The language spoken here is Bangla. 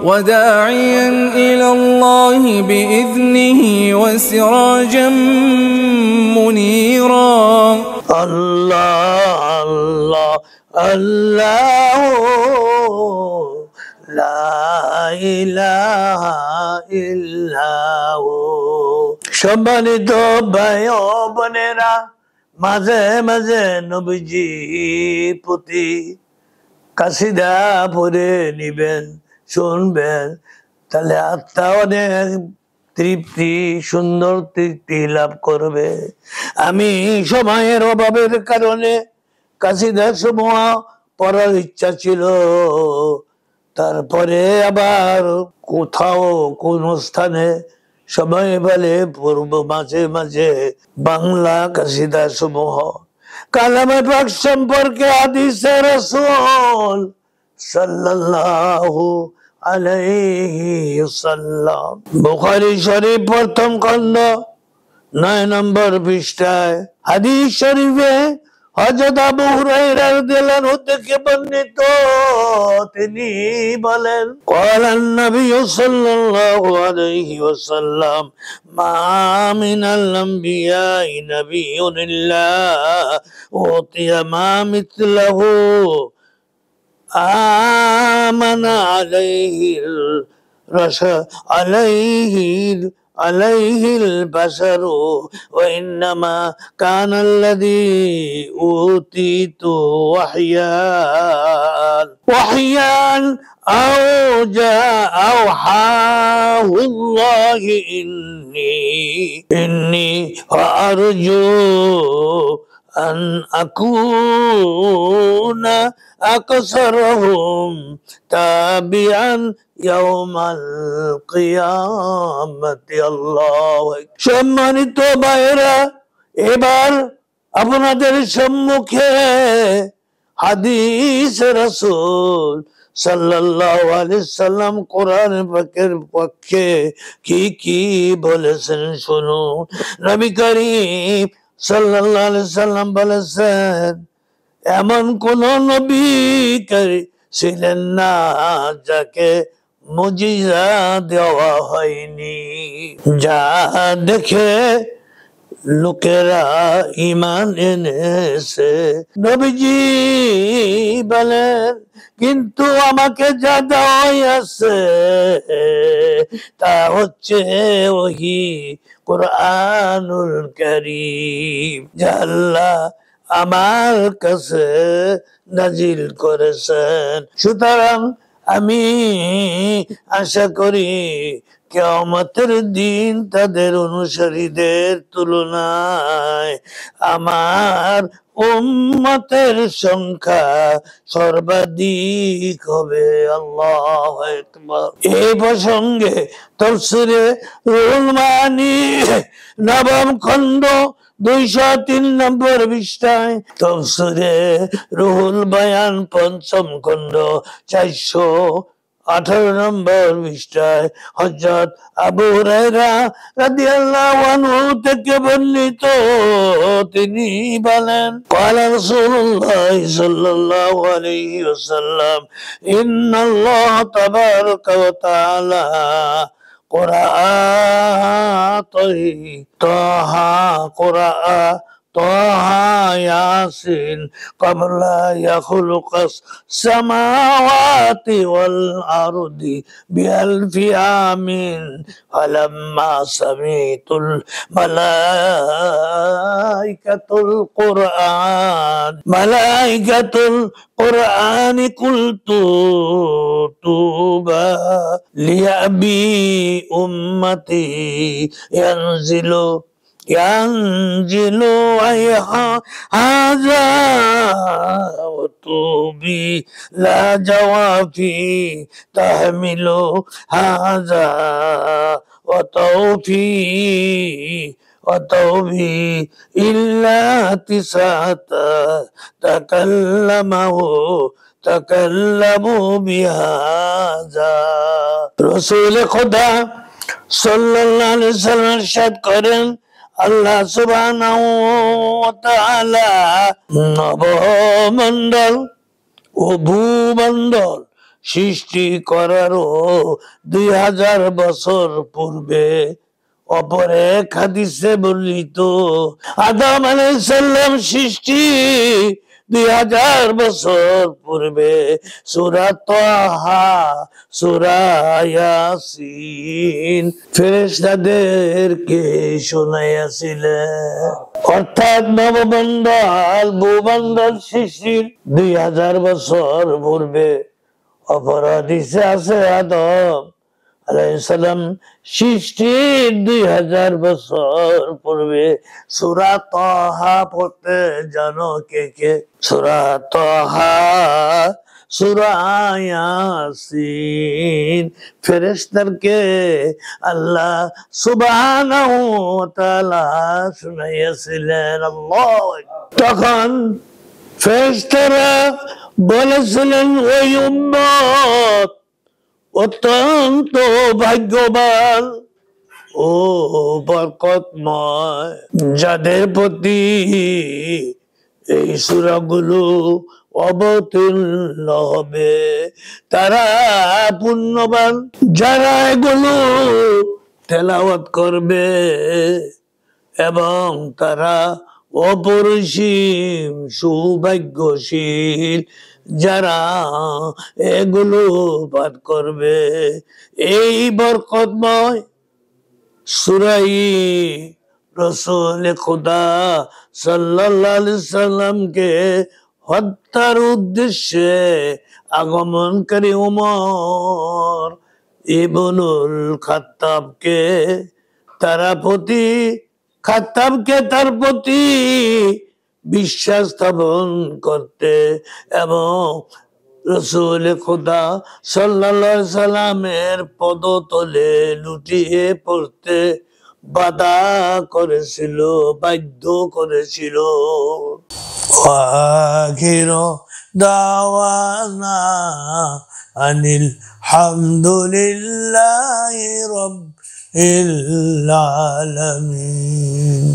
وداعيا إلى الله بإذنه وسراجا منيرا الله الله الله لا إله إلا هو সম্মানিত ভাই ও বোনেরা মাঝে মাঝে নবীজি প্রতি কাসিদা পড়ে নিবেন শুনবেন তাহলে আত্মা অনেক তৃপ্তি সুন্দর তৃপ্তি লাভ করবে আমি সময়ের অভাবের কারণে কাসিদা সমূহ পড়ার ইচ্ছা ছিল তারপরে আবার কোথাও কোন স্থানে সময় পেলে পূর্ব মাঝে মাঝে বাংলা কাসিদা সমূহ কালামে পাক সম্পর্কে হাদিসে রাসূল সাল্লাল্লাহু আলাইহি ওয়াসাল্লাম বুখারী শরীফ প্রথম খণ্ড 9 নম্বর পৃষ্ঠায় হাদিস শরীফে হযরত আবু হুরায়রা রাদিয়াল্লাহু আনহু থেকে বর্ণিত তিনি বলেন ক্বালান নবী সাল্লাল্লাহু আলাইহি ওয়াসাল্লাম মা মিনাল আমবিয়াই নাবিয়্যুন ইল্লা উতিয়া মা মিথলাহু আমানা عليه البشر وإنما كان الذي أوتيت وحيا أو جاء أوحاه الله إني وأرجو أن أكون أكثرهم تابعا يوم القيامة الله সম্মানিত ভাইরা এবার আপনাদের সম্মুখে হাদিস রাসূল সাল্লাল্লাহু আলাইহি সাল্লাম কোরআন পাকের পক্ষে কি বলেছেন শুনুন নবী করিম সাল্লাল্লাহু আলাইহি সাল্লাম বলেছেন এমন কোন নবী ছিলেন না যাকে মুজিজা দেওয়া হয়নি যা দেখে লোকেরা ঈমান এনেছে নবীজি বলেন কিন্তু আমাকে যা দেওয়া আছে তা হচ্ছে ওহী কুরআনুল কারীম যা আল্লাহ আমার কাছে নাজিল করেছেন সুতরাং আমি আশা করি কিয়ামতের দিন তাদের অনুসারীদের তুলনায় আমার উম্মতের সংখ্যা সর্বাধিক হবে আল্লাহু আকবার এই প্রসঙ্গে তাফসীরে রুহুল মাআনি নবম খণ্ড 203 নম্বর পৃষ্ঠায় তাফসীরে রুহুল বায়ান পঞ্চম খণ্ড 418 নম্বর পৃষ্ঠায় হযরত আবু হুরায়রা রাদিয়াল্লাহু আনহু থেকে বর্ণিত তিনি বলেন ক্বালা রাসূলুল্লাহ সাল্লাল্লাহু আলাইহি ওয়াসাল্লাম ইন্নাল্লাহ তাবারাকা ওয়া তাআলা طه ياسين قبل يخلق السماوات والأرض ب1000 عام فلما سمعت ملائكة القرآن قلت طوبى لأبي أمتي ينزل هذا وطوبي لا جوافي تحمل هذا وطوبي إلا 9 تكلموا بهذا رسول خدا সাল্লাল্লাহু আলাইহি ওয়াসাল্লাম ইরশাদ করেন আল্লাহ সুবহানাহু ওয়া তাআলা নবমণ্ডল ও ভূমণ্ডল সৃষ্টি করারও 2000 বছর পূর্বে। অপর এক হাদিসে বর্ণিত আদম আলাইহিস সালাম সৃষ্টি 2000 বছর পূর্বে সূরা তাহা, সূরা ইয়াসিন ফেরেশতাদেরকে শোনাইয়াছিলেন। অর্থাৎ নবমণ্ডল ভূমণ্ডল সৃষ্টির 2000 বছর পূর্বে। অপর হাদিসে আছে আদম আলাইহিস সালাম সৃষ্টির 2000 বছর পূর্বে। সূরা তাহা পড়তে জানো কে কে? সূরা তাহা, সূরা ইয়াসিন ফেরেশতাদেরকে আল্লাহ সুবহানাহু ওয়া তাআলা শুনাইয়াছিলেন। আল্লাহ। তখন ফেরেশতারা বলেছিলেন, ওই উম্মত অত্যন্ত ভাগ্যবান ও বরকতময় যাদের প্রতি এই সূরাগুলো অবতীর্ণ হবে, তারা পুণ্যবান যারা এগুলো তেলাওয়াত করবে, এবং তারা অপরিসীম সৌভাগ্যশীল যারা এগুলো পাঠ করবে। এই বরকতময় সূরাই রাসূল খুদা সাল্লাল্লাহু আলাইহি সাল্লামকে হত্যার উদ্দেশ্যে আগমনকারী ওমর ইবনুল খাত্তাবকে তার প্রতি বিশ্বাস স্থাপন করতে এবং রাসূল খুদা সাল্লাল্লাহু আলাইহি সাল্লামের পদতলে লুটিয়ে পড়তে বাধ্য করেছিল। আখিরু দাওয়ানা আনিল হামদুলিল্লাহি রাব্বিল আলামিন।